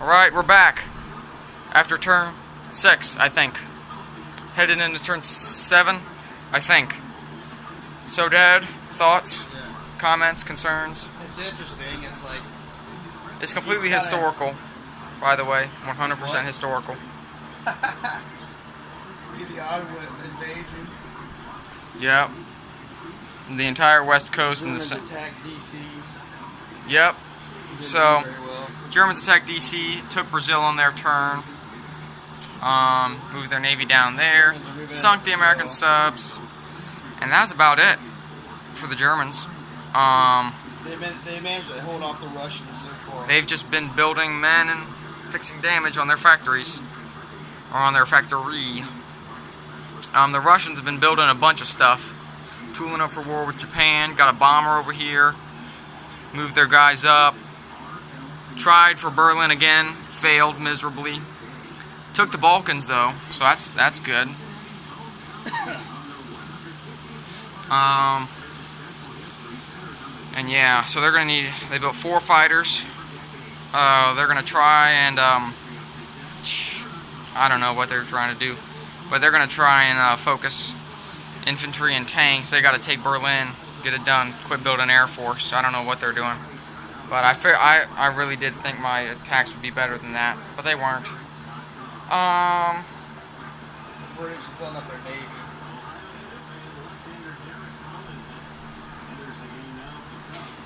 Alright, we're back. After turn 6, I think. Headed into turn 7, I think. So, Dad, thoughts, comments, concerns? It's interesting. It's like... It's completely historical, by the way. 100% historical. We get the Ottawa invasion. Yep. The entire West Coast and the... Germans attacked D.C. Yep. So, very well. Germans attacked D.C., took Brazil on their turn, moved their navy down there, sunk the American subs, and that's about it for the Germans. They managed to hold off the Russians so far. They've just been building men and fixing damage on their factories, or on their factory. The Russians have been building a bunch of stuff, tooling up for war with Japan, got a bomber over here, moved their guys up, tried for Berlin again, failed miserably. Took the Balkans though, so that's good. And yeah, so they're gonna need. They built 4 fighters. They're gonna try and I don't know what they're trying to do, but they're gonna try and focus infantry and tanks. They got to take Berlin, get it done, quit building air force. I don't know what they're doing. But I really did think my attacks would be better than that, but they weren't. The British are building up their navy.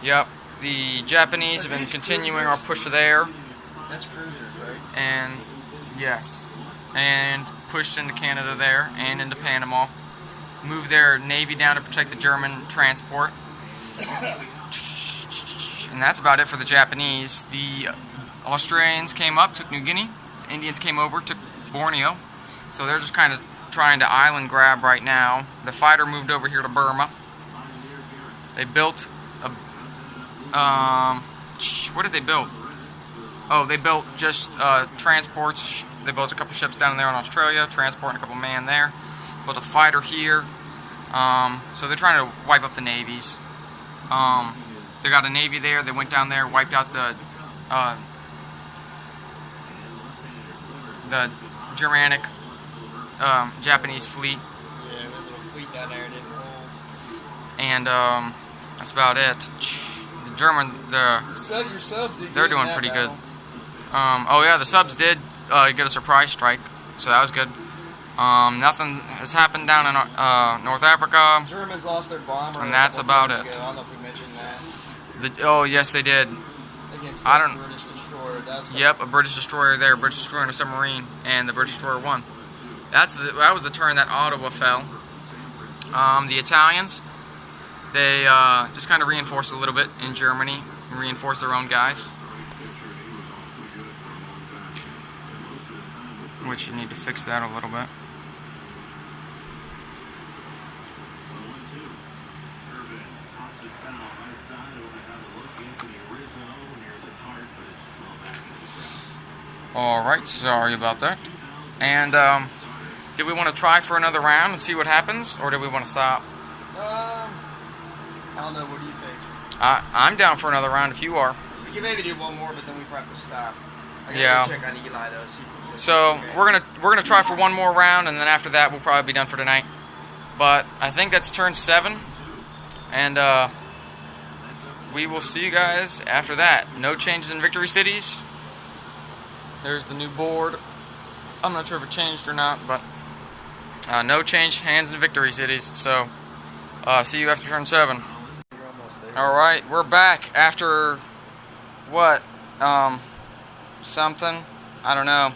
Yep, the Japanese have been continuing our push there. That's cruisers, right? And yes, and pushed into Canada there and into Panama. Moved their navy down to protect the German transport. And that's about it for the Japanese. The Australians came up, took New Guinea. The Indians came over, took Borneo. So they're just kind of trying to island grab right now. The fighter moved over here to Burma. They built a... what did they build? Oh, they built just transports. They built a couple ships down there in Australia, transporting a couple men there. Built a fighter here. So they're trying to wipe up the navies. They got a navy there. They went down there, wiped out the Germanic Japanese fleet. Yeah, there's a little fleet down there didn't roll. And that's about it. The German, Your subs did they're good in doing that pretty battle. good. Oh yeah, the subs did get a surprise strike, so that was good. Nothing has happened down in North Africa. Germans lost their bomber. And that's about it. I don't know if we mentioned that. Oh yes, they did. Against I the don't. British destroyer. Yep, a British destroyer there, a British destroyer and a submarine, and the British destroyer won. That was the turn that Ottawa fell. The Italians, they just kind of reinforced a little bit in Germany, and reinforced their own guys. Which you need to fix that a little bit. Alright, sorry about that. And, did we want to try for another round and see what happens, or do we want to stop? I don't know, what do you think? I'm down for another round if you are. We can maybe do one more, but then we probably have to stop. I gotta Yeah. go check on Eli, though. See if he's So, okay. we're gonna try for one more round, and then after that we'll probably be done for tonight. But I think that's turn 7, and, we will see you guys after that. No changes in victory cities. There's the new board. I'm not sure if it changed or not, but no change, hands in victory cities. So, see you after turn 7. You're almost there. Alright, we're back after, what, something? I don't know.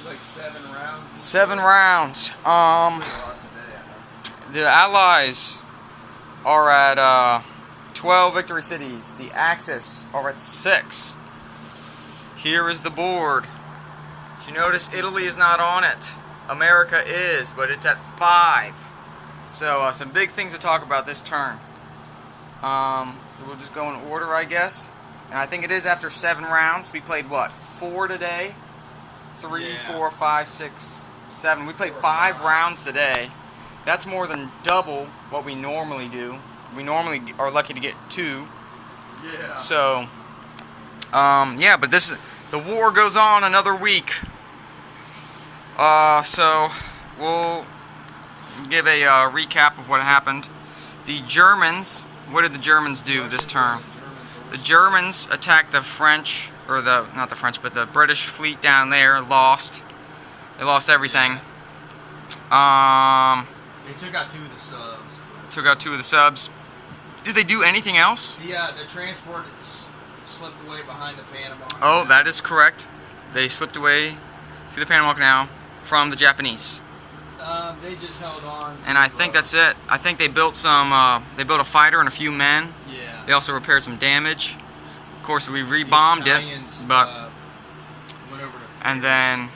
Like 7 rounds. 7 rounds. A lot today, I know. The Allies are at 12 victory cities. The Axis are at 6. Here is the board. If you notice, Italy is not on it. America is, but it's at 5. So some big things to talk about this turn. We'll just go in order, I guess. And I think it is after 7 rounds. We played what? 4 today? 3, Yeah. 4, 5, 6, 7. We played 5 rounds today. That's more than double what we normally do. We normally are lucky to get 2. Yeah. So, yeah, but this The war goes on another week. So we'll give a recap of what happened. The Germans, what did the Germans do this term? The Germans attacked the French, or not the French, but the British fleet down there, lost. They lost everything. They took out 2 of the subs. Took out 2 of the subs. Did they do anything else? The transport slipped away behind the Panama Canal. Oh, that is correct. They slipped away through the Panama Canal from the Japanese. They just held on. And I think that's it. I think they built they built a fighter and a few men. Yeah. They also repaired some damage. Of course, we rebombed it, but went over to and then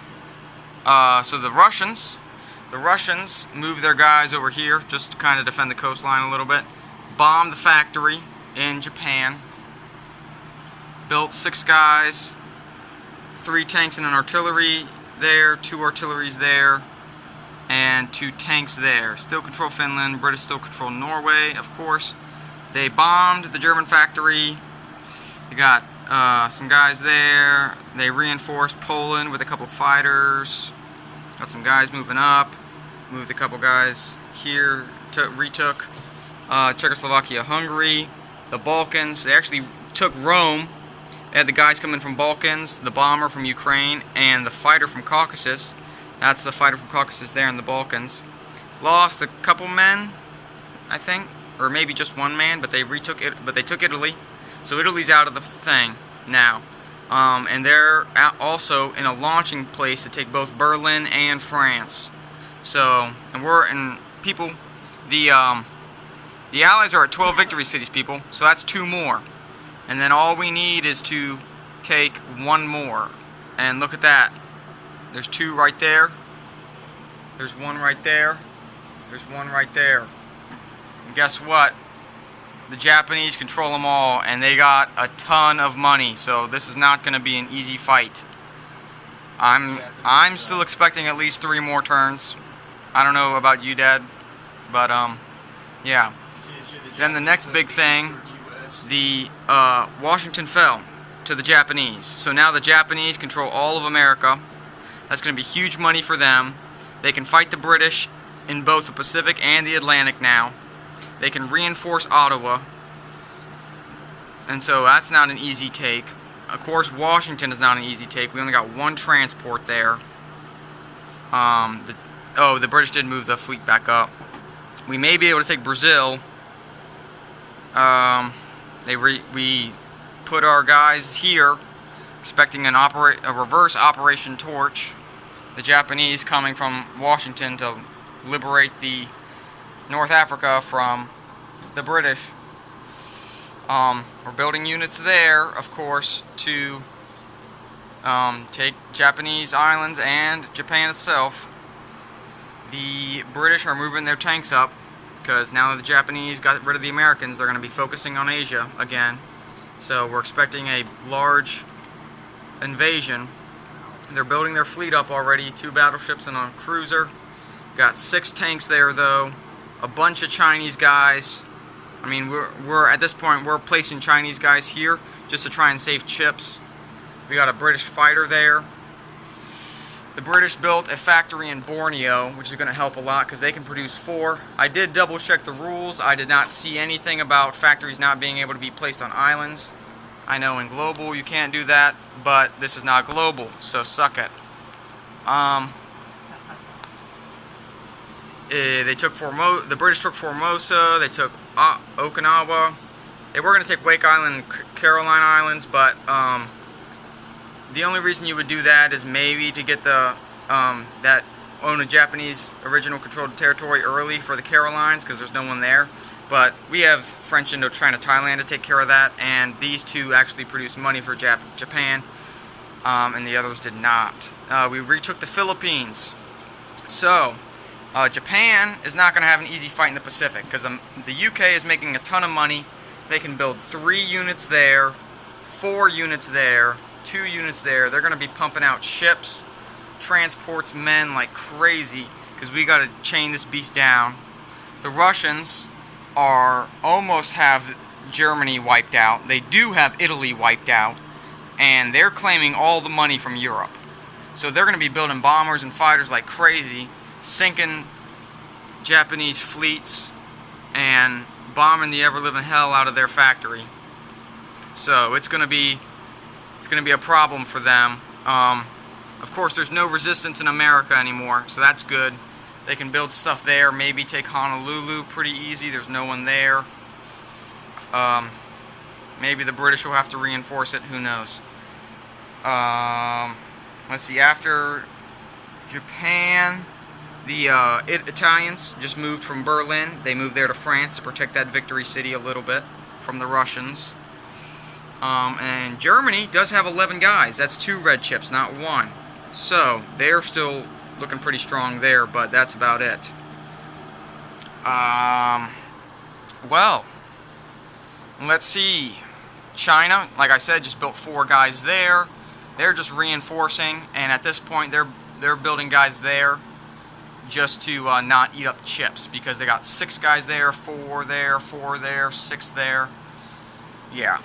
so the Russians moved their guys over here just to kind of defend the coastline a little bit. Bombed the factory in Japan. Built 6 guys, 3 tanks and an artillery there, 2 artilleries there, and 2 tanks there. Still control Finland. British still control Norway, of course. They bombed the German factory. They got some guys there. They reinforced Poland with a couple fighters. Got some guys moving up. Moved a couple guys here. Retook Czechoslovakia, Hungary, the Balkans. They actually took Rome. They had the guys coming from Balkans, the bomber from Ukraine, and the fighter from Caucasus. That's the fighter from Caucasus there in the Balkans. Lost a couple men, I think, or maybe just 1 man, but they retook it. But they took Italy, so Italy's out of the thing now, and they're also in a launching place to take both Berlin and France. So, the Allies are at 12 victory cities, people. So that's 2 more, and then all we need is to take 1 more. And look at that. There's 2 right there. There's 1 right there. There's 1 right there. And guess what? The Japanese control them all, and they got a ton of money. So this is not going to be an easy fight. I'm still expecting at least 3 more turns. I don't know about you, Dad, but yeah. Then the next big thing, the Washington fell to the Japanese. So now the Japanese control all of America. That's going to be huge money for them. They can fight the British in both the Pacific and the Atlantic now. They can reinforce Ottawa. And so that's not an easy take. Of course, Washington is not an easy take. We only got 1 transport there. The British did move the fleet back up. We may be able to take Brazil. We put our guys here, expecting a reverse Operation Torch. The Japanese coming from Washington to liberate the North Africa from the British. We're building units there, of course, to take Japanese islands and Japan itself. The British are moving their tanks up, because now that the Japanese got rid of the Americans, they're going to be focusing on Asia again. So we're expecting a large invasion. They're building their fleet up already, 2 battleships and a cruiser. Got 6 tanks there, though. A bunch of Chinese guys. I mean, we're at this point, we're placing Chinese guys here just to try and save chips. We got a British fighter there. The British built a factory in Borneo, which is going to help a lot because they can produce 4. I did double check the rules. I did not see anything about factories not being able to be placed on islands. I know in global you can't do that, but this is not global, so suck it. They took the British took Formosa. They took Okinawa. They were going to take Wake Island and Caroline Islands, but the only reason you would do that is maybe to get the that own a Japanese original controlled territory early for the Carolines, because there's no one there. But we have French Indochina, Thailand to take care of that, and these 2 actually produced money for Japan, and the others did not. We retook the Philippines. So Japan is not going to have an easy fight in the Pacific, because the UK is making a ton of money. They can build 3 units there, 4 units there, 2 units there. They're going to be pumping out ships, transports, men like crazy, because we got to chain this beast down. The Russians almost have Germany wiped out. They do have Italy wiped out. and they're claiming all the money from Europe. So they're going to be building bombers and fighters like crazy, sinking Japanese fleets and bombing the ever-living hell out of their factory. So it's going to be a problem for them. Of course, there's no resistance in America anymore, so that's good. They can build stuff there, maybe take Honolulu pretty easy. There's no one there. Maybe the British will have to reinforce it, who knows. Let's see, after Japan, the Italians just moved from Berlin. They moved there to France to protect that Victory City a little bit from the Russians. And Germany does have 11 guys. That's 2 red chips, not 1. So they're still looking pretty strong there, but that's about it. Well, let's see. China, like I said, just built 4 guys there. They're just reinforcing, and at this point they're building guys there just to not eat up chips, because they got 6 guys there, 4 there, 4 there, 6 there. Yeah.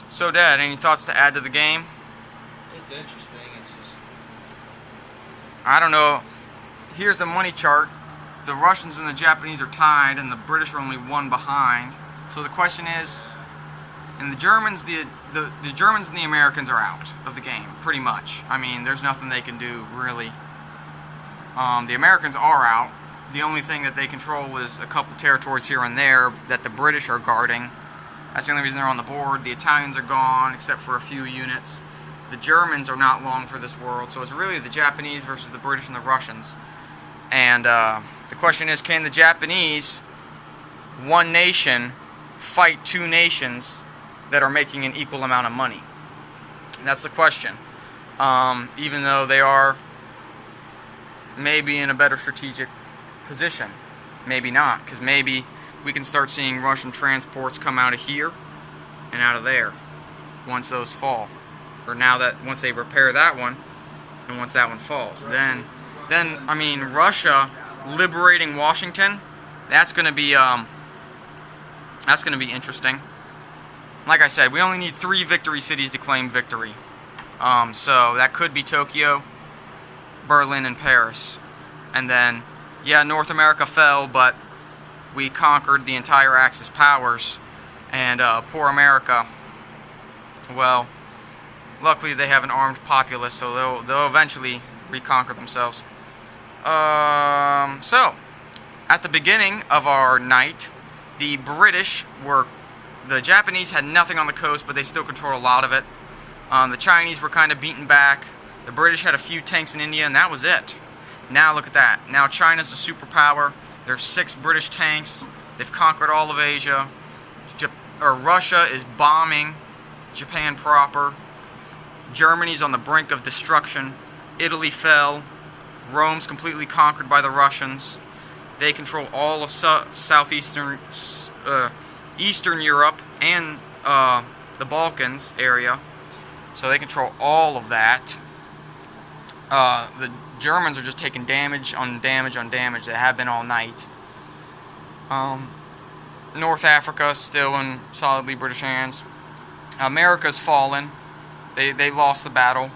So Dad, any thoughts to add to the game? It's interesting. It's just, I don't know. Here's the money chart. The Russians and the Japanese are tied, and the British are only 1 behind. So the question is, and the Germans, the Germans and the Americans are out of the game, pretty much. I mean, there's nothing they can do, really. The Americans are out. The only thing that they control is a couple territories here and there that the British are guarding. That's the only reason they're on the board. The Italians are gone, except for a few units. The Germans are not long for this world, so it's really the Japanese versus the British and the Russians. And the question is, can the Japanese, one nation, fight 2 nations that are making an equal amount of money? And that's the question. Even though they are maybe in a better strategic position. Maybe not, because maybe we can start seeing Russian transports come out of here and out of there once those fall. Or once they repair that one, and once that one falls. Then I mean, Russia liberating Washington, that's going to be interesting. Like I said, we only need 3 victory cities to claim victory. So that could be Tokyo, Berlin, and Paris. And then, yeah, North America fell, but we conquered the entire Axis powers. And poor America, well, luckily they have an armed populace, so they'll eventually reconquer themselves. So, at the beginning of our night, the Japanese had nothing on the coast, but they still controlled a lot of it. The Chinese were kind of beaten back. The British had a few tanks in India, and that was it. Now look at that. Now China's a superpower. There's 6 British tanks. They've conquered all of Asia. Russia is bombing Japan proper. Germany's on the brink of destruction. Italy fell. Rome's completely conquered by the Russians. They control all of southeastern, Eastern Europe and the Balkans area. So they control all of that. The Germans are just taking damage on damage on damage. They have been all night. North Africa still in solidly British hands. America's fallen. They lost the battle,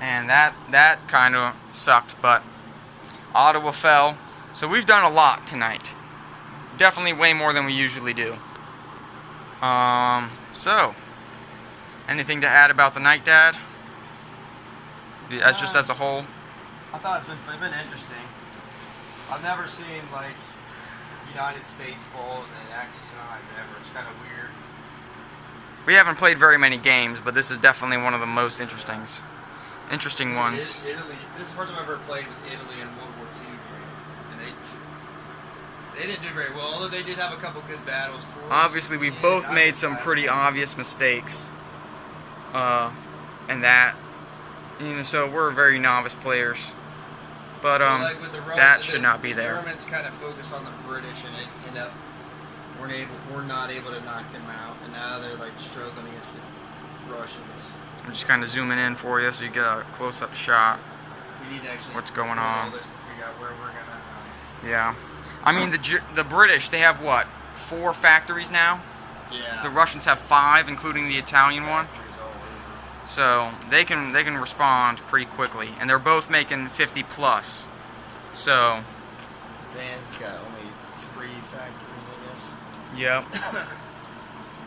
and that kind of sucked. But Ottawa fell. So we've done a lot tonight. Definitely way more than we usually do. So anything to add about the night, Dad? Just as a whole. I thought it's been interesting. I've never seen like United States fall and then Axis and ever. It's kind of weird. We haven't played very many games, but this is definitely one of the most interesting ones. Italy. This is the first time I've ever played with Italy in World War II, and they didn't do very well. Although they did have a couple good battles. Obviously, we've both made some pretty obvious mistakes, and that. So we're very novice players, but that should not be there. The Germans kind of focus on the British, and it ended up we're not able to knock them out, and now they're like struggling against the Russians. I'm just kind of zooming in for you so you get a close-up shot. We need to actually what's going on? All this to figure out where we're gonna. Yeah, I mean the British, they have what, 4 factories now, Yeah. The Russians have 5, including the Italian one. So they can respond pretty quickly, and they're both making 50 plus. So. Japan's got only 3 factories, I guess. Yep.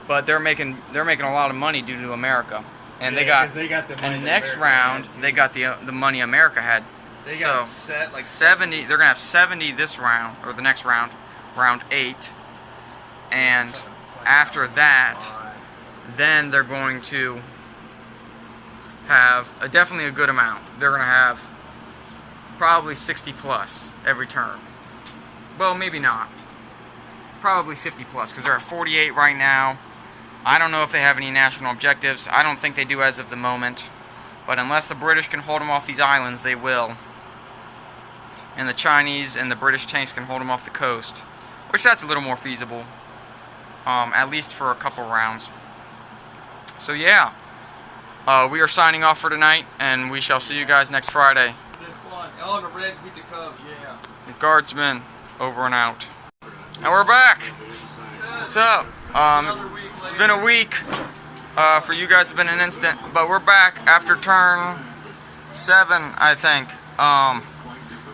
But they're making a lot of money due to America, and they got the money. And next round they got the money America had. They got set like 70. They're gonna have 70 this round or the next round, round 8, and after that, then they're going to have definitely a good amount. They're gonna have probably 60 plus every turn. Well, maybe not. Probably 50 plus because they're at 48 right now. I don't know if they have any national objectives. I don't think they do as of the moment. But unless the British can hold them off these islands, they will. And the Chinese and the British tanks can hold them off the coast. Which that's a little more feasible. At least for a couple rounds. So yeah. We are signing off for tonight. And we shall see you guys next Friday. Been fun. Oh, the Reds beat the Cubs, yeah. The Guardsmen, over and out. And we're back. What's up? It's been a week. For you guys, it's been an instant, but we're back after turn 7, I think.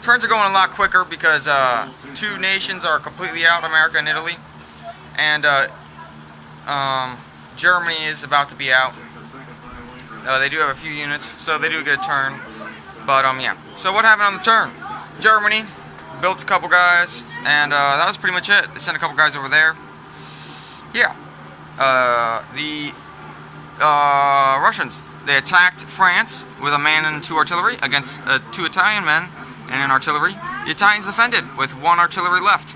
Turns are going a lot quicker because 2 nations are completely out, America and Italy, and Germany is about to be out. They do have a few units, so they do get a turn. But yeah. So what happened on the turn? Germany built a couple guys, and that was pretty much it. They sent a couple guys over there. Yeah. The Russians, they attacked France with a man and 2 artillery against 2 Italian men and an artillery. The Italians defended with 1 artillery left.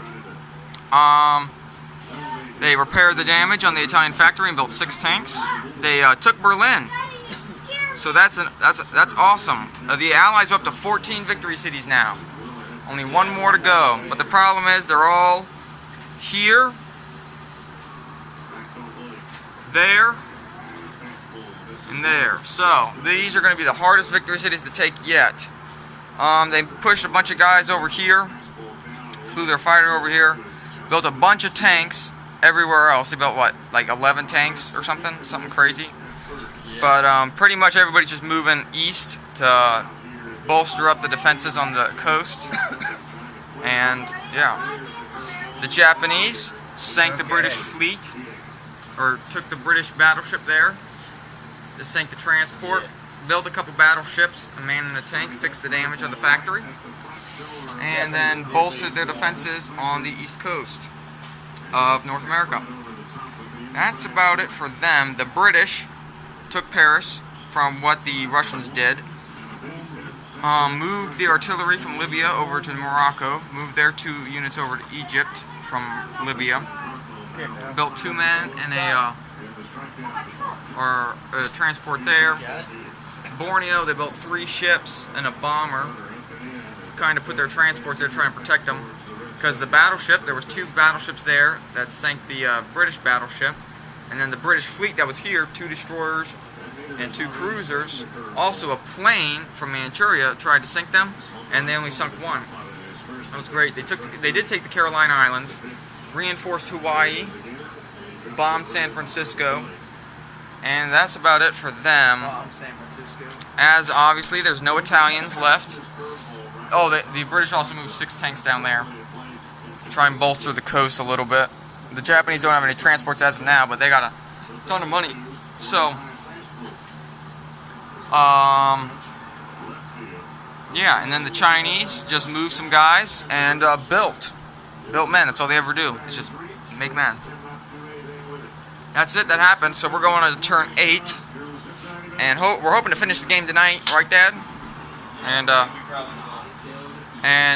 They repaired the damage on the Italian factory and built 6 tanks. They took Berlin. So that's awesome. The Allies are up to 14 victory cities now. Only 1 more to go. But the problem is they're all here, there, and there. So these are going to be the hardest victory cities to take yet. They pushed a bunch of guys over here, flew their fighter over here, built a bunch of tanks everywhere else. They built what, like 11 tanks or something crazy. But pretty much everybody's just moving east to bolster up the defenses on the coast. And yeah, the Japanese sank the British fleet, or took the British battleship there. They sank the transport, built a couple battleships, a man and a tank, fixed the damage on the factory, and then bolstered their defenses on the east coast of North America. That's about it for them. The British took Paris from what the Russians did. Moved the artillery from Libya over to Morocco. Moved their 2 units over to Egypt from Libya. Built 2 men and a transport there. Borneo, they built 3 ships and a bomber. Kind of put their transports there, trying to protect them. Because the battleship, there was 2 battleships there that sank the British battleship. And then the British fleet that was here, 2 destroyers and 2 cruisers. Also a plane from Manchuria tried to sink them, and they only sunk 1. That was great. They did take the Carolina Islands, reinforced Hawaii, bombed San Francisco, and that's about it for them. As obviously there's no Italians left. Oh, the British also moved 6 tanks down there. Try and bolster the coast a little bit. The Japanese don't have any transports as of now, but they got a ton of money. So, yeah, and then the Chinese just moved some guys and built men. That's all they ever do. It's just make men. That's it. That happened. So we're going to turn 8, and we're hoping to finish the game tonight, right, Dad? And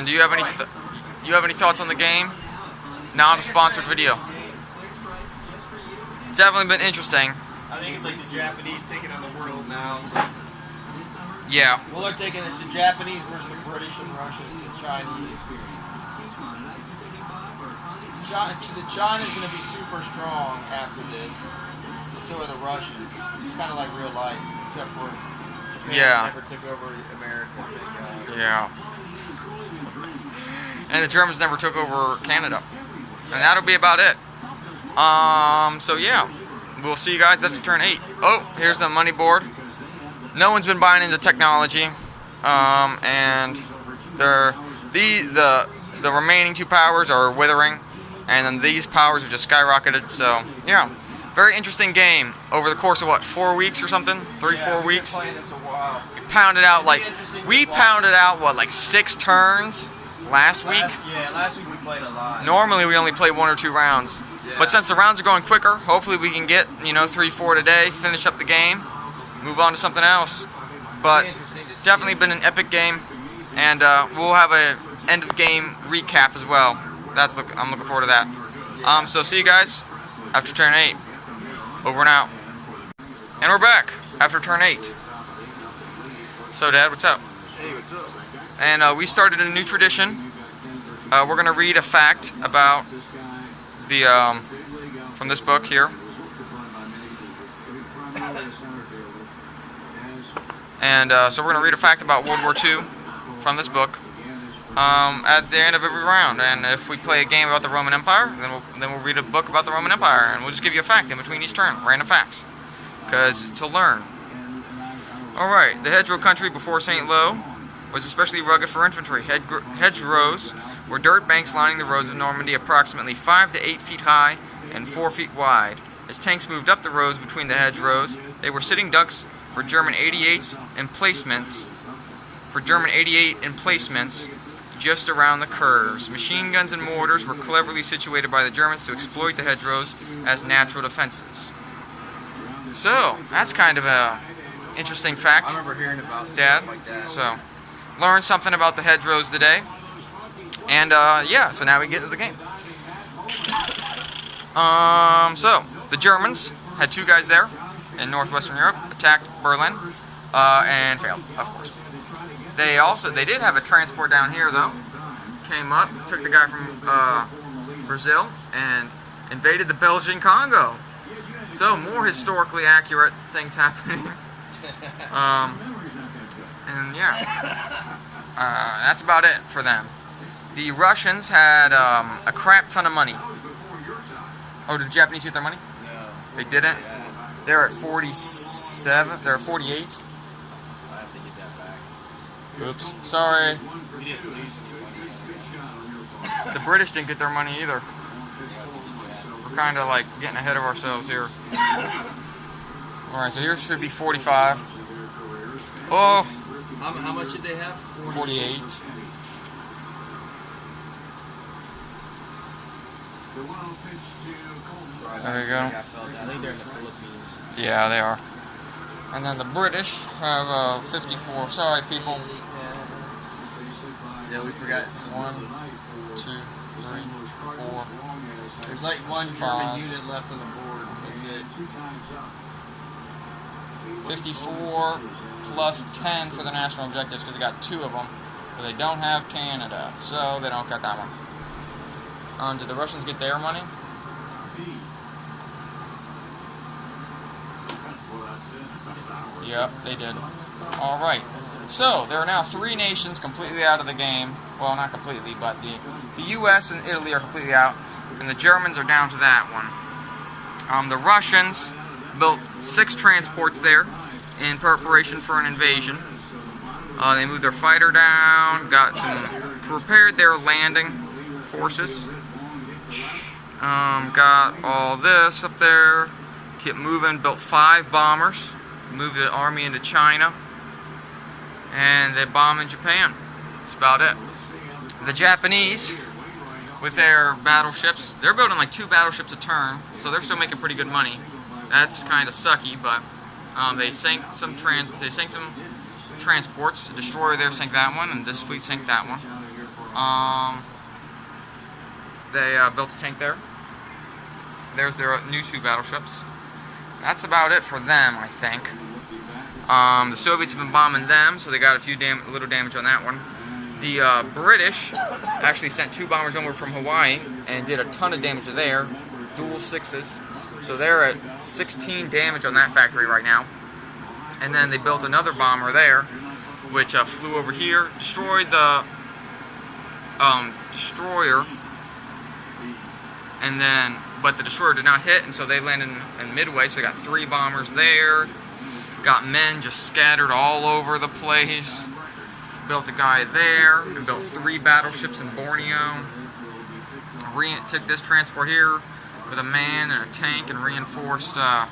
do you have any thoughts on the game? Not a sponsored video. It's definitely been interesting. I think it's like the Japanese taking on the world now. So. Yeah. Well, they're taking it's the Japanese versus the British and Russians and Chinese. The China's going to be super strong after this. And so are the Russians. It's kind of like real life, except for Japan never took over America. Yeah. And the Germans never took over Canada. And that'll be about it. So yeah, we'll see you guys after turn 8. Oh, here's the money board. No one's been buying into technology, and the remaining 2 powers are withering, and then these powers have just skyrocketed. So yeah, very interesting game over the course of what, 4 weeks or something, 4 weeks. Playing this a while. We pounded out what, like 6 turns last week. Last week we played a lot. Normally we only play 1 or 2 rounds. Yeah. But since the rounds are going quicker, hopefully we can get, 3, 4 today, finish up the game, move on to something else. But definitely been an epic game, and we'll have a end of game recap as well. I'm looking forward to that. So see you guys after turn 8. Over and out. And we're back after turn 8. So Dad, what's up? Hey, what's up? And we started a new tradition. We're gonna read a fact about the from this book here, and so we're gonna read a fact about World War II from this book at the end of every round. And if we play a game about the Roman Empire, then we'll read a book about the Roman Empire, and we'll just give you a fact in between each turn, random facts, because to learn. All right, the hedgerow country before St. Lo was especially rugged for infantry. Hedgerows were dirt banks lining the roads of Normandy, approximately 5 to 8 feet high and 4 feet wide. As tanks moved up the roads between the hedgerows, they were sitting ducks for German 88 emplacements. Just around the curves. Machine guns and mortars were cleverly situated by the Germans to exploit the hedgerows as natural defenses. So that's kind of a interesting fact. I remember hearing about Dad. stuff like that. So learned something about the hedgerows today. And yeah, so now we get to the game. So the Germans had 2 guys there in northwestern Europe, attacked Berlin, and failed, of course. They did have a transport down here though. Came up, took the guy from Brazil, and invaded the Belgian Congo. So more historically accurate things happening. And yeah, that's about it for them. The Russians had a crap ton of money. Oh, did the Japanese get their money? No. They didn't? They're at 47. They're at 48. I have to get that back. Oops. Sorry. We didn't lose any money. The British didn't get their money either. We're kind of like getting ahead of ourselves here. Alright, so here should be 45. Oh, How much did they have? 48. There you go. I think they're in the Philippines. Yeah, they are. And then the British have 54. Sorry, people. Yeah, we forgot. 1, 2, 3, 4. There's like 1 5. German unit left on the board. That's it. 54 plus 10 for the national objectives because they got 2 of them. But they don't have Canada, so they don't got that one. Did the Russians get their money? Yep, they did. Alright. So, there are now 3 nations completely out of the game. Well, not completely, but the US and Italy are completely out. And the Germans are down to that one. The Russians built 6 transports there in preparation for an invasion. They moved their fighter down, prepared their landing forces. Got all this up there. Kept moving, built 5 bombers. Moved the army into China. And they bomb in Japan. That's about it. The Japanese, with their battleships, they're building like 2 battleships a turn, so they're still making pretty good money. That's kind of sucky, but they sank some transports. A destroyer there sank that one, and this fleet sank that one. They built a tank there. There's their new 2 battleships. That's about it for them, I think. The Soviets have been bombing them, so they got a few little damage on that one. The British actually sent 2 bombers over from Hawaii and did a ton of damage there, dual 6s. So they're at 16 damage on that factory right now. And then they built another bomber there, which flew over here, destroyed the destroyer, and then but the destroyer did not hit, and so they landed in Midway. So they got 3 bombers there. Got men just scattered all over the place. Built a guy there. And built 3 battleships in Borneo. Took this transport here with a man and a tank and reinforced the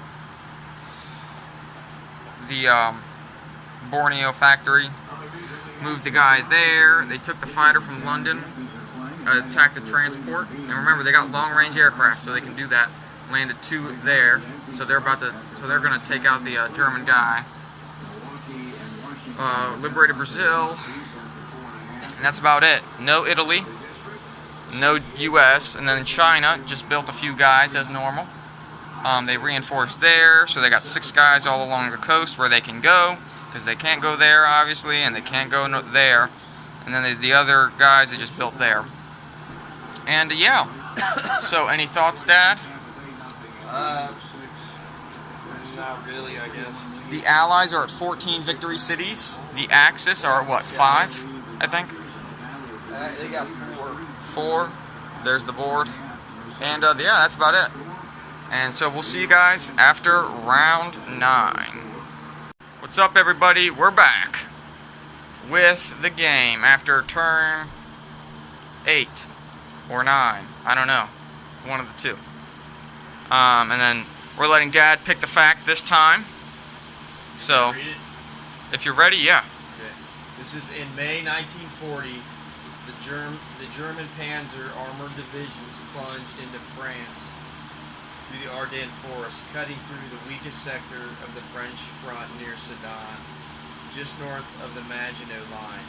Borneo factory. Moved the guy there. They took the fighter from London, attacked the transport, and remember they got long-range aircraft, so they can do that. Landed 2 there, so they're going to take out the German guy. Liberated Brazil, and that's about it. No Italy, no U.S., and then China just built a few guys as normal. They reinforced there, so they got 6 guys all along the coast where they can go, because they can't go there, obviously, and they can't go there. And then the other guys they just built there. And yeah, so any thoughts, Dad? Not really, I guess. The Allies are at 14 victory cities. The Axis are at what, 5, I think? They got 4. 4. There's the board. And yeah, that's about it. And so we'll see you guys after round 9. What's up, everybody? We're back with the game after turn 8 or 9. I don't know. One of the 2. And then we're letting Dad pick the fact this time. So, if you're ready, yeah. Okay. This is in May 1940. The German Panzer armored divisions plunged into France through the Ardennes forest, cutting through the weakest sector of the French front near Sedan, just north of the Maginot Line.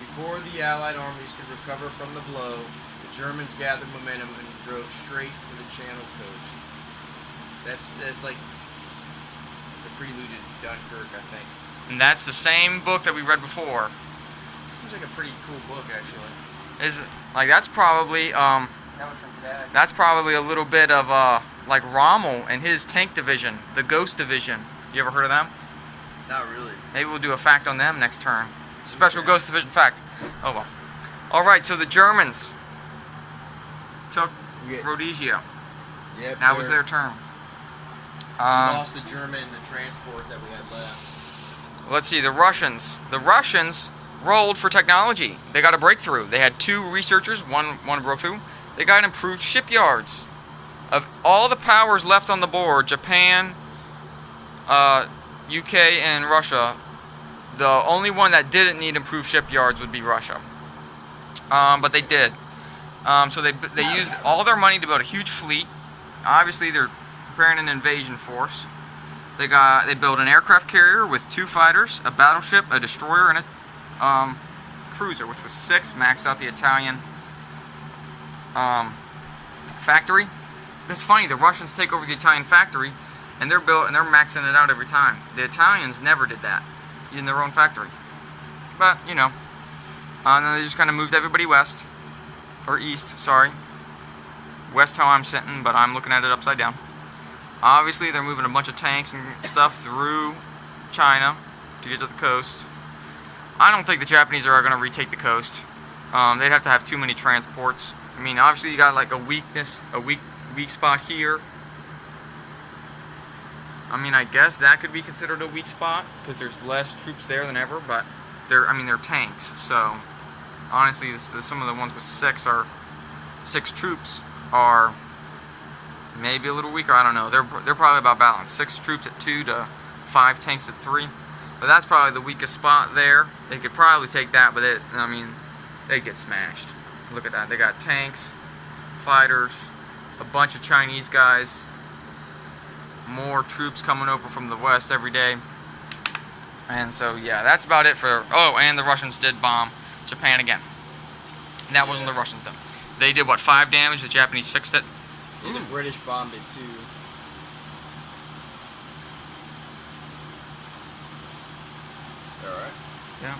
Before the Allied armies could recover from the blow, the Germans gathered momentum and drove straight for the Channel coast. That's like the prelude to Dunkirk, I think. And that's the same book that we read before. Seems like a pretty cool book, actually. That's probably That was from today. that's probably a little bit of like Rommel and his tank division, the Ghost Division. You ever heard of them? Not really. Maybe we'll do a fact on them next turn. Special Ghost Division fact. Oh well. Alright, so the Germans took Rhodesia. Yep. That was their turn. We lost the German transport that we had left. Let's see, the Russians. The Russians rolled for technology. They got a breakthrough. They had 2 researchers, one broke through. They got improved shipyards. Of all the powers left on the board, Japan, UK, and Russia, the only one that didn't need improved shipyards would be Russia. But they did. So they used all their money to build a huge fleet. Obviously, they're preparing an invasion force. They built an aircraft carrier with 2 fighters, a battleship, a destroyer, and a cruiser, which was 6. Maxed out the Italian factory. That's funny. The Russians take over the Italian factory, and they're maxing it out every time. The Italians never did that in their own factory. But you know, and then they just kind of moved everybody west or east. Sorry, west how I'm sitting, but I'm looking at it upside down. Obviously, they're moving a bunch of tanks and stuff through China to get to the coast. I don't think the Japanese are going to retake the coast. They'd have to have too many transports. I mean, obviously you got like a weak spot here. I mean, I guess that could be considered a weak spot because there's less troops there than ever. But they're tanks. So honestly, some of the ones with 6 troops are maybe a little weaker. I don't know. They're probably about balanced. 6 troops at 2 to 5 tanks at 3. But that's probably the weakest spot there. They could probably take that, but they'd get smashed. Look at that. They got tanks, fighters, a bunch of Chinese guys, more troops coming over from the west every day. And so, yeah, that's about it for... Oh, and the Russians did bomb Japan again. And that wasn't the Russians, though. They did, what, 5 damage? The Japanese fixed it. And the British bombed it, too. Alright. Yeah.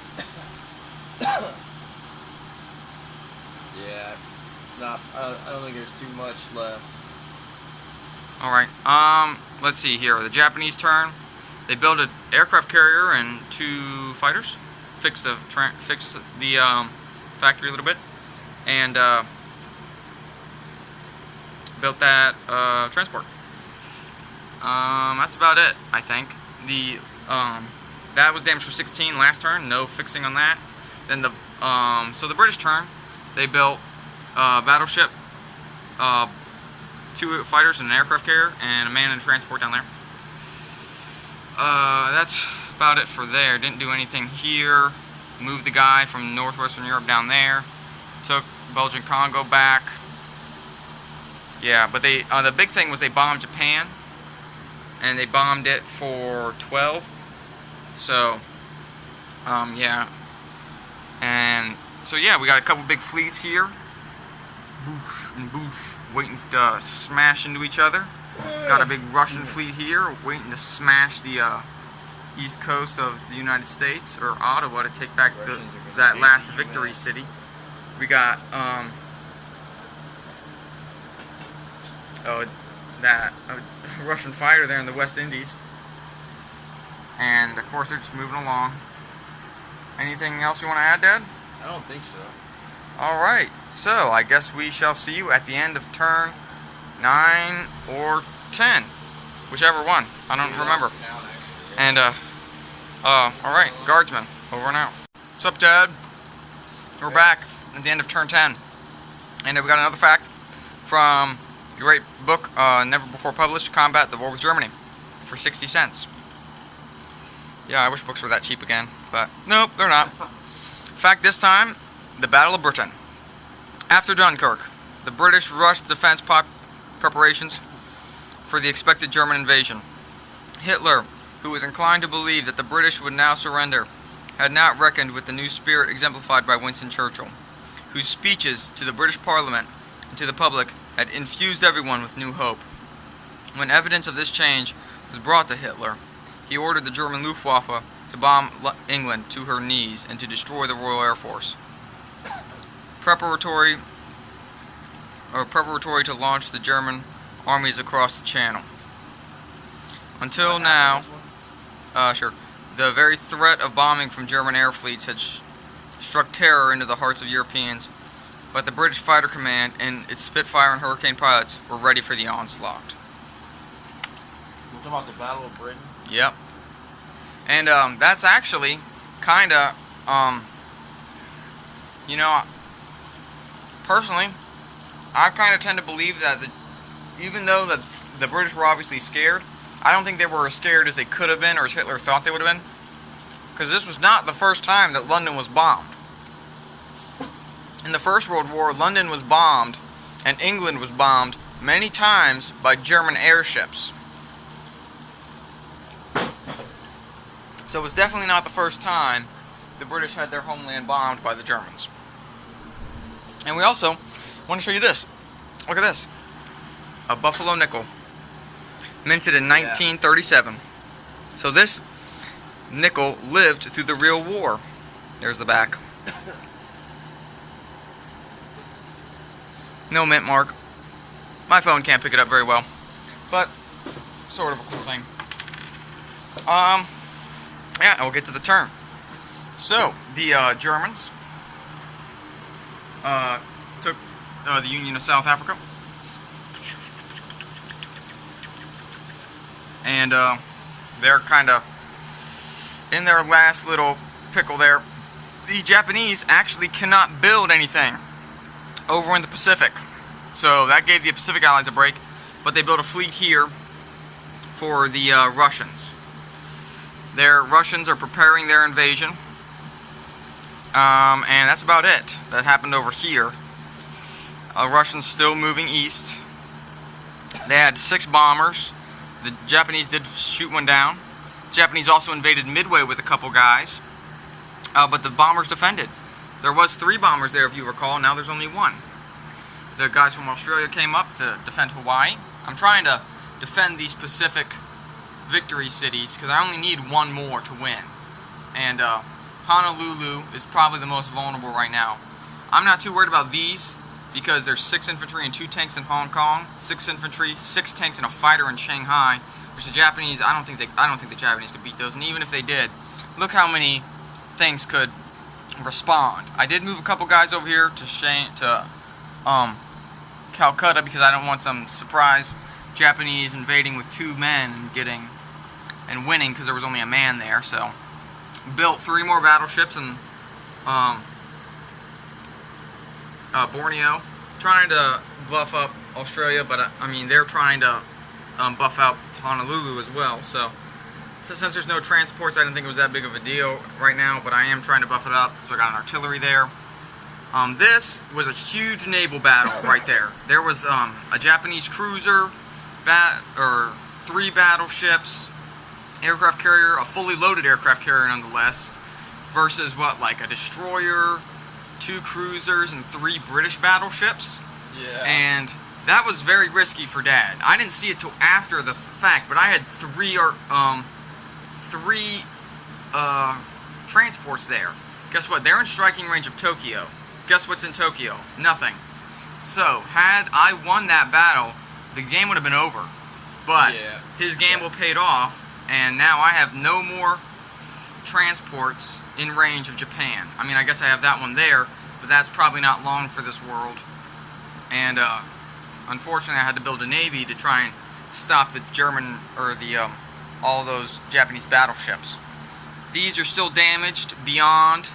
Yeah, it's not. I don't think there's too much left. All right. Let's see here. The Japanese turn. They built an aircraft carrier and 2 fighters. Fix the factory a little bit, and built that transport. That's about it, I think. That was damaged for 16 last turn. No fixing on that. Then so the British turn, they built a battleship, 2 fighters and an aircraft carrier, and a man in transport down there. That's about it for there. Didn't do anything here. Moved the guy from northwestern Europe down there. Took Belgian Congo back. Yeah, but they the big thing was they bombed Japan, and they bombed it for 12. So, yeah. And so yeah, we got a couple big fleets here. Boosh and boosh, waiting to smash into each other. Got a big Russian fleet here, waiting to smash the east coast of the United States, or Ottawa, to take back that last victory city. We got that Russian fighter there in the West Indies, and of course they're just moving along. Anything else you want to add, Dad? I don't think so. Alright, so I guess we shall see you at the end of turn 9 or 10, whichever one. I don't remember. And alright, guardsmen, over and out. What's up, Dad? We're back at the end of turn 10, and we got another fact from the great book, never before published, Combat the War with Germany, for 60 cents. Yeah, I wish books were that cheap again, but nope, they're not. Fact this time, the Battle of Britain. After Dunkirk, the British rushed defense preparations for the expected German invasion. Hitler, who was inclined to believe that the British would now surrender, had not reckoned with the new spirit exemplified by Winston Churchill, whose speeches to the British Parliament and to the public had infused everyone with new hope. When evidence of this change was brought to Hitler, he ordered the German Luftwaffe to bomb England to her knees and to destroy the Royal Air Force. Preparatory to launch the German armies across the Channel. Until now, the very threat of bombing from German air fleets had struck terror into the hearts of Europeans, but the British Fighter Command and its Spitfire and Hurricane pilots were ready for the onslaught. We're talking about the Battle of Britain? Yep. And that's actually kind of, you know, personally, I kind of tend to believe that even though the British were obviously scared, I don't think they were as scared as they could have been or as Hitler thought they would have been. Because this was not the first time that London was bombed. In the First World War, London was bombed and England was bombed many times by German airships. So it was definitely not the first time the British had their homeland bombed by the Germans. And we also want to show you this. Look at this. A Buffalo nickel. Minted in 1937. So this nickel lived through the real war. There's the back. No mint mark. My phone can't pick it up very well, but sort of a cool thing. Yeah, we'll get to the turn. So the Germans took the Union of South Africa, and they're kind of in their last little pickle there. The Japanese actually cannot build anything over in the Pacific, so that gave the Pacific Allies a break, but they built a fleet here for the Russians. Their Russians are preparing their invasion, and that's about it that happened over here. Russians still moving east. They had 6 bombers. The Japanese did shoot one down. The Japanese also invaded Midway with a couple guys, but the bombers defended. There was 3 bombers there, if you recall. Now there's only 1. The guys from Australia came up to defend Hawaii. I'm trying to defend these Pacific victory cities because I only need 1 more to win. And Honolulu is probably the most vulnerable right now. I'm not too worried about these because there's 6 infantry and 2 tanks in Hong Kong, 6 infantry, 6 tanks and a fighter in Shanghai, which the Japanese, I don't think the Japanese could beat those. And even if they did, look how many things could respond. I did move a couple guys over here to Calcutta because I don't want some surprise Japanese invading with 2 men and winning because there was only a man there. So built 3 more battleships in Borneo, trying to buff up Australia, but I mean they're trying to buff out Honolulu as well. So since there's no transports, I didn't think it was that big of a deal right now, but I am trying to buff it up. So I got an artillery there. This was a huge naval battle right there. There was a Japanese cruiser, 3 battleships, aircraft carrier, a fully loaded aircraft carrier nonetheless, versus what, like a destroyer, 2 cruisers, and 3 British battleships. Yeah. And that was very risky for Dad. I didn't see it till after the fact, but I had 3 transports there. Guess what? They're in striking range of Tokyo. Guess what's in Tokyo? Nothing. So, had I won that battle, the game would have been over. But his gamble paid off, and now I have no more transports in range of Japan. I mean, I guess I have that one there, but that's probably not long for this world. And unfortunately, I had to build a navy to try and stop the German, or the all those Japanese battleships. These are still damaged beyond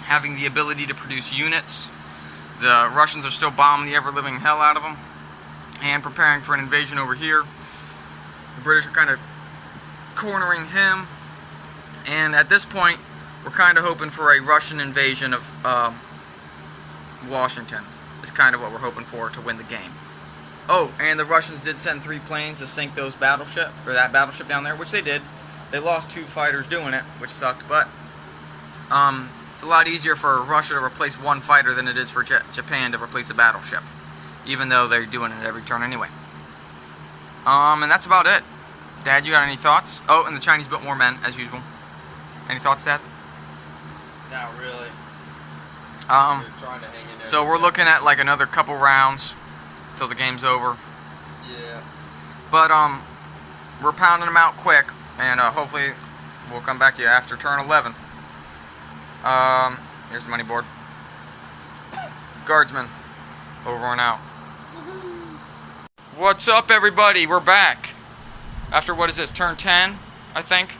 having the ability to produce units. The Russians are still bombing the ever-living hell out of them and preparing for an invasion over here. The British are kind of cornering him, and at this point we're kind of hoping for a Russian invasion of Washington. Is kind of what we're hoping for to win the game. Oh, and the Russians did send 3 planes to sink those that battleship down there, which they did. They lost 2 fighters doing it, which sucked, but it's a lot easier for Russia to replace 1 fighter than it is for Japan to replace a battleship, even though they're doing it every turn anyway. And that's about it. Dad, you got any thoughts? Oh, and the Chinese built more men, as usual. Any thoughts, Dad? Not really. Um, They're trying to hang in there. So we're looking at like another couple rounds till the game's over. Yeah. But we're pounding them out quick, and hopefully we'll come back to you after turn 11. Here's the money board. Guardsmen, over and out. What's up, everybody? We're back. After, what is this, turn 10, I think?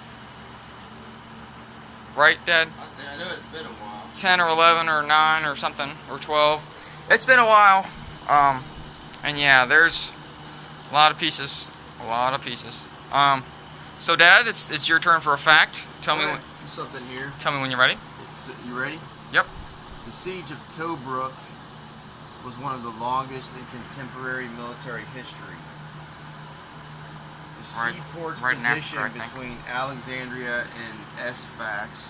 Right, Dad? I know it's been a while. 10 or 11 or 9 or something, or 12. It's been a while. And yeah, there's a lot of pieces. A lot of pieces. So Dad, it's your turn for a fact. Tell me something here. Tell me when you're ready. You ready? Yep. The siege of Tobruk was one of the longest in contemporary military history. The seaport's position between Alexandria and Sfax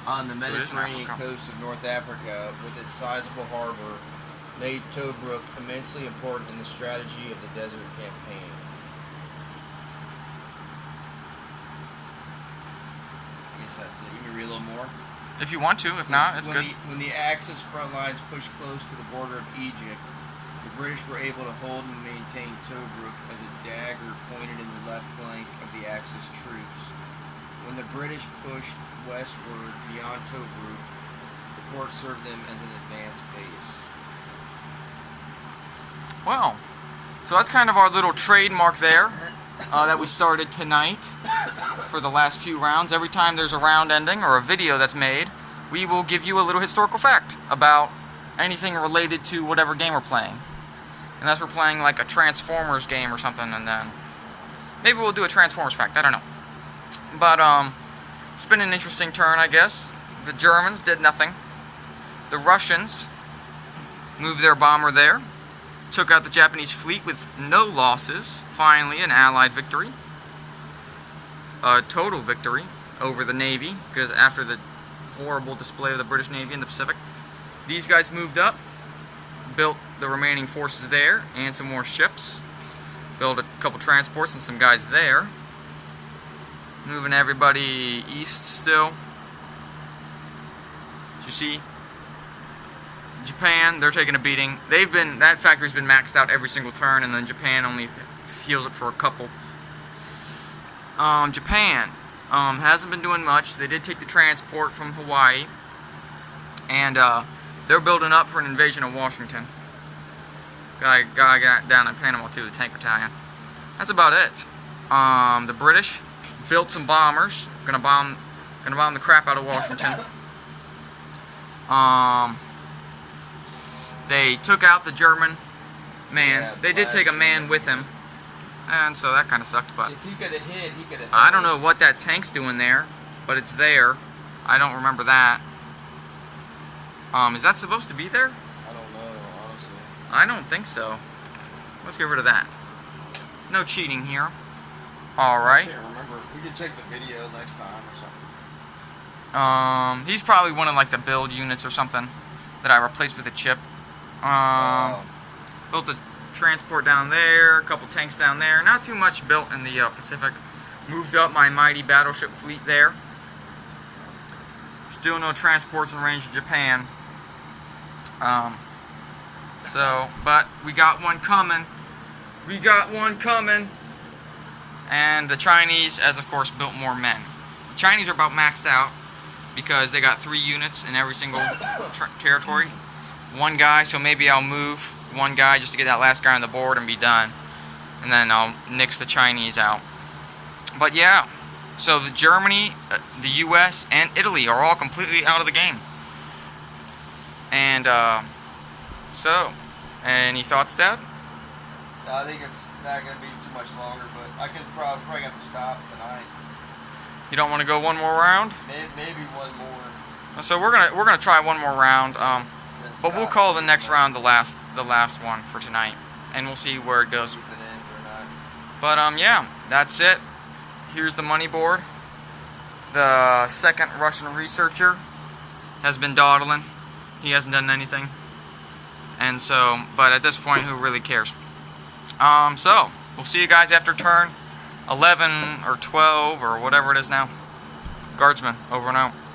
on the Mediterranean coast of North Africa, with its sizable harbor, made Tobruk immensely important in the strategy of the desert campaign. I guess that's it. You can read a little more. If you want to, if not, it's good. When the Axis front lines pushed close to the border of Egypt, the British were able to hold and maintain Tobruk as a dagger pointed in the left flank of the Axis troops. When the British pushed westward beyond Tobruk, the port served them as an advance base. Wow. So that's kind of our little trademark there that we started tonight for the last few rounds. Every time there's a round ending or a video that's made, we will give you a little historical fact about anything related to whatever game we're playing. Unless we're playing like a Transformers game or something, and then maybe we'll do a Transformers fact, I don't know. But it's been an interesting turn, I guess. The Germans did nothing. The Russians moved their bomber there, took out the Japanese fleet with no losses. Finally, an Allied victory. A total victory over the Navy, because after the horrible display of the British Navy in the Pacific, these guys moved up, built the remaining forces there, and some more ships. Built a couple transports and some guys there. Moving everybody east still. As you see, Japan, they're taking a beating. That factory's been maxed out every single turn, and then Japan only heals it for a couple. Japan hasn't been doing much. They did take the transport from Hawaii, and They're building up for an invasion of Washington. Guy got down in Panama too, the tank battalion. That's about it. The British built some bombers. Gonna bomb the crap out of Washington. They took out the German man. Yeah, they did take a man with him, and so that kind of sucked. But if he could have hit, he could have. I don't know what that tank's doing there, but it's there. I don't remember that. Is that supposed to be there? I don't know, honestly. I don't think so. Let's get rid of that. No cheating here. Alright. I can't remember. We can check the video next time or something. He's probably one of like the build units or something that I replaced with a chip. Built a transport down there, a couple tanks down there. Not too much built in the Pacific. Moved up my mighty battleship fleet there. Still no transports in range of Japan. But we got one coming. We got one coming. And the Chinese, as of course, built more men. The Chinese are about maxed out because they got 3 units in every single territory. One guy, so maybe I'll move one guy just to get that last guy on the board and be done. And then I'll nix the Chinese out. But yeah, so the Germany, the US, and Italy are all completely out of the game. And so, any thoughts, Dad? I think it's not going to be too much longer, but I can probably have to stop tonight. You don't want to go one more round? Maybe one more. So we're gonna try one more round, but we'll call the next round the last one for tonight, and we'll see where it goes. But yeah, that's it. Here's the money board. The second Russian researcher has been dawdling. He hasn't done anything, and so, but at this point, who really cares? So we'll see you guys after turn 11 or 12 or whatever it is now. Guardsman, over and out.